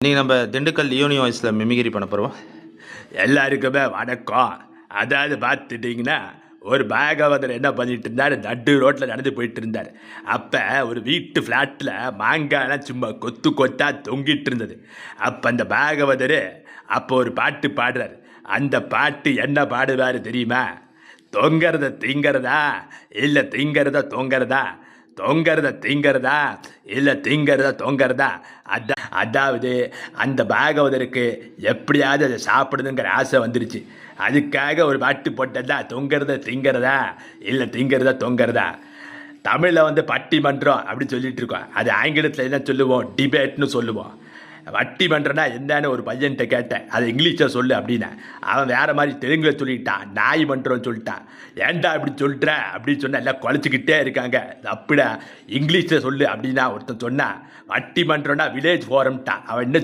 இன்னைக்கு நம்ம திண்டுக்கல் லியோனி வாய்ஸில் மிமிகிரி பண்ண போகிறோம். எல்லாருக்குமே வணக்கம். அதாவது பார்த்துட்டிங்கன்னா ஒரு பாகவதர் என்ன பண்ணிட்டு இருந்தார், நடு ரோட்டில் நடந்து போயிட்டு இருந்தார். அப்போ ஒரு வீட்டு ஃப்ளாட்டில் மாங்காய்லாம் சும்மா கொத்து கொத்தா தொங்கிட்டு இருந்தது. அப்போ அந்த பாகவதர் அப்போ ஒரு பாட்டு பாடுறார். அந்த பாட்டு என்ன பாடுவார் தெரியுமா? தொங்கிறத திங்கிறதா இல்லை திங்கிறத தொங்கிறதா, தொங்கிறத திங்கிறதா இல்லை திங்கிறத தொங்கிறதா. அதாவது அந்த பாகவதருக்கு எப்படியாவது அதை சாப்பிடுதுங்கிற ஆசை வந்துருச்சு. அதுக்காக ஒரு பாட்டு போட்டதா, தொங்கிறத திங்கிறதா இல்லை திங்கிறத தொங்கிறதா. தமிழில் பட்டிமன்றம் அப்படி சொல்லிட்டு இருக்கோம். அது ஆங்கிலத்தில் என்ன சொல்லுவோம், டிபேட்னு சொல்லுவோம். பட்டிமன்றம்னா என்னன்னு ஒரு பையன்கிட்ட கேட்டேன், அது இங்கிலீஷில் சொல்லு அப்படின்னு. அவன் வேற மாதிரி தெலுங்கில் சொல்லிட்டான், நாய் மன்றம் சொல்லிட்டான். ஏன்டா இப்படி சொல்கிற அப்படின்னு சொன்னால் எல்லாம் குலைச்சிக்கிட்டே இருக்காங்க. அப்படியா இங்கிலீஷில் சொல்லு அப்படின்னா ஒருத்தன் சொன்னான், பட்டிமன்றம்னா வில்லேஜ் ஃபோரம்ட்டான். அவன் என்ன